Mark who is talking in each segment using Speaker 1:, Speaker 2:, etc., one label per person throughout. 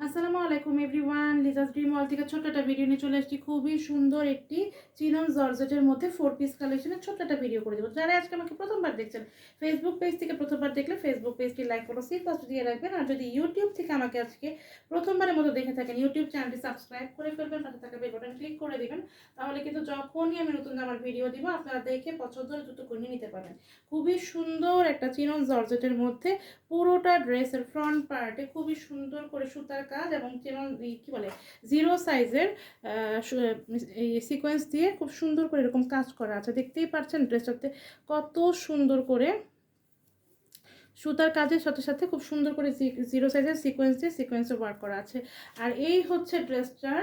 Speaker 1: আসসালামু আলাইকুম everyone, Liza's dream world থেকে ছোট্ট একটা ভিডিও নিয়ে চলে এসেছি। খুবই সুন্দর একটি চিনন জর্জেটের মধ্যে 4 পিস কালেকশনের ছোট্ট একটা ভিডিও করে দেবো। যারা আজকে আমাকে প্রথমবার দেখছেন, ফেসবুক পেজ থেকে প্রথমবার দেখলে ফেসবুক পেজটি লাইক ফলো সি পাশে দিয়ে রাখবেন। আর যদি ইউটিউব থেকে আমাকে আজকে প্রথমবারের মতো দেখে থাকেন, ইউটিউব চ্যানেলটি সাবস্ক্রাইব করে ফেলবেন, পাশে থাকা বেল বাটন ক্লিক করে দিবেন। তাহলে কিন্তু যখনই আমি নতুন আমার ভিডিও দিব আপনারা দেখে পছন্দ হলে দ্রুত করে নিতে পারবেন। খুবই সুন্দর একটা চিনন জর্জেটের মধ্যে পুরোটা ড্রেসের ফ্রন্ট পার্টে খুবই সুন্দর করে সুতার কাজ এবং কি বলে জিরো সাইজের এই সিকোয়েন্স দিয়ে খুব সুন্দর করে এরকম কাজ করা আছে। দেখতেই পাচ্ছেন ড্রেসটাতে কত সুন্দর করে সুতার কাজের সাথে সাথে খুব সুন্দর করে জিরো সাইজের সিকোয়েন্স দিয়ে সিকোয়েন্সে ওয়ার্ক করা আছে। আর এই হচ্ছে ড্রেসটার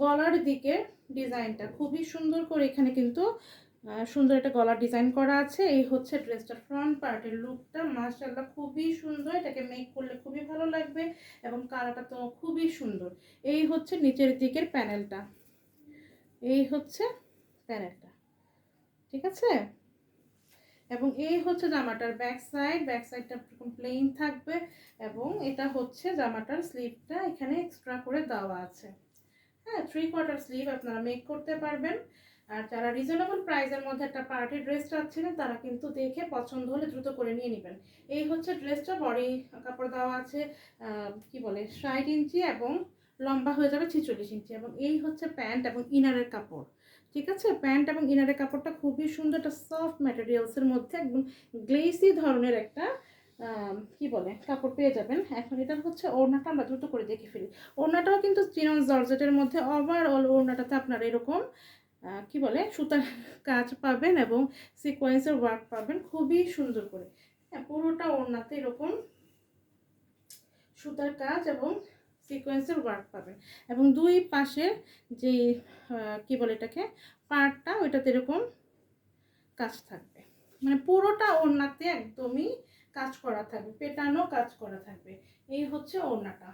Speaker 1: গলার দিকে ডিজাইনটা খুবই সুন্দর করে এখানে কিন্তু সুন্দর একটা গলার ডিজাইন করা আছে। এই হচ্ছে ড্রেসটার ফ্রন্ট পার্টের লুকটা, মাশাআল্লাহ খুবই সুন্দর। এটাকে মেক করলে খুবই ভালো লাগবে এবং কালারটা তো খুবই সুন্দর। এই হচ্ছে নিচের দিকের প্যানেলটা, এই হচ্ছে প্যানেলটা, ঠিক আছে। এবং এই হচ্ছে জামাটার ব্যাক সাইডটা এরকম প্লেন থাকবে এবং এটা হচ্ছে জামাটার স্লিভটা এখানে এক্সট্রা করে দেওয়া আছে। হ্যাঁ, 3/4 স্লিভ আপনারা মেক করতে পারবেন। আর যারা রিজনেবল প্রাইসের মধ্যে একটা পার্টি ড্রেস চাচ্ছিলেন তারা কিন্তু দেখে পছন্দ হলে দ্রুত করে নিয়ে নেবেন। এই হচ্ছে ড্রেসটা, বডি কাপড় দেওয়া আছে কি বলে 60 ইঞ্চি এবং লম্বা হয়ে যাবে 46 ইঞ্চি। এবং এই হচ্ছে প্যান্ট এবং ইনারের কাপড়, ঠিক আছে। প্যান্ট এবং ইনারের কাপড়টা খুবই সুন্দর, একটা সফট ম্যাটেরিয়ালসের মধ্যে একদম গ্লেসি ধরনের একটা কি বলে কাপড় পেয়ে যাবেন। এখন এটা হচ্ছে ওড়নাটা, আমরা দ্রুত করে দেখে ফেলি। ওড়নাটাও কিন্তু চিনন জর্জেটের মধ্যে ওভারঅল ওড়নাটাতে আপনারা এরকম কি বলে সুতার কাজ পাবেন এবং সিকোয়েন্সের ওয়ার্ক পাবেন খুবই সুন্দর করে। হ্যাঁ, পুরোটা ওড়নাতে এরকম সুতার কাজ এবং সিকোয়েন্সের ওয়ার্ক পাবেন এবং দুই পাশে যে কি বলে এটাকে পার্টটা, ওইটাতে এরকম কাজ থাকবে। মানে পুরোটা ওড়নাতে একদমই কাজ করা থাকবে, পেটানো কাজ করা থাকবে। এই হচ্ছে ওড়নাটা,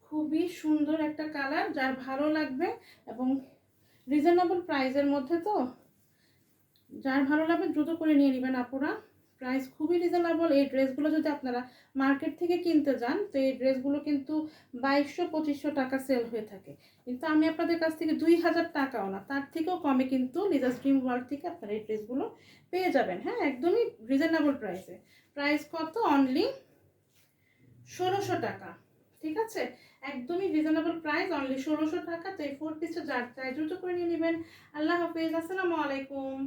Speaker 1: খুবই সুন্দর একটা কালার, যার ভালো লাগবে এবং রিজনেবল প্রাইসের মধ্যে তো যার ভালো লাগবে দ্রুত করে নিয়ে নেবেন আপুরা। প্রাইস খুবই রিজনেবল। এই ড্রেসগুলো যদি আপনারা মার্কেট থেকে কিনতে যান তো এই ড্রেসগুলো কিন্তু 2200-2500 টাকা সেল হয়ে থাকে, কিন্তু আমি আপনাদের কাছ থেকে 2000 টাকাও না, তার থেকেও কমে কিন্তু লিজাস ড্রিম ওয়ার্ল্ড থেকে আপনারা এই ড্রেসগুলো পেয়ে যাবেন। হ্যাঁ, একদমই রিজনেবল প্রাইসে। প্রাইস কত? অনলি 1600 টাকা, ঠিক আছে। একদমই রিজনেবল প্রাইস, অনলি 1600 টাকা। তো এই 4 পিসটা যার চাই দ্রুত করে নিয়ে নেবেন। আল্লাহ হাফেজ, আসসালামু আলাইকুম।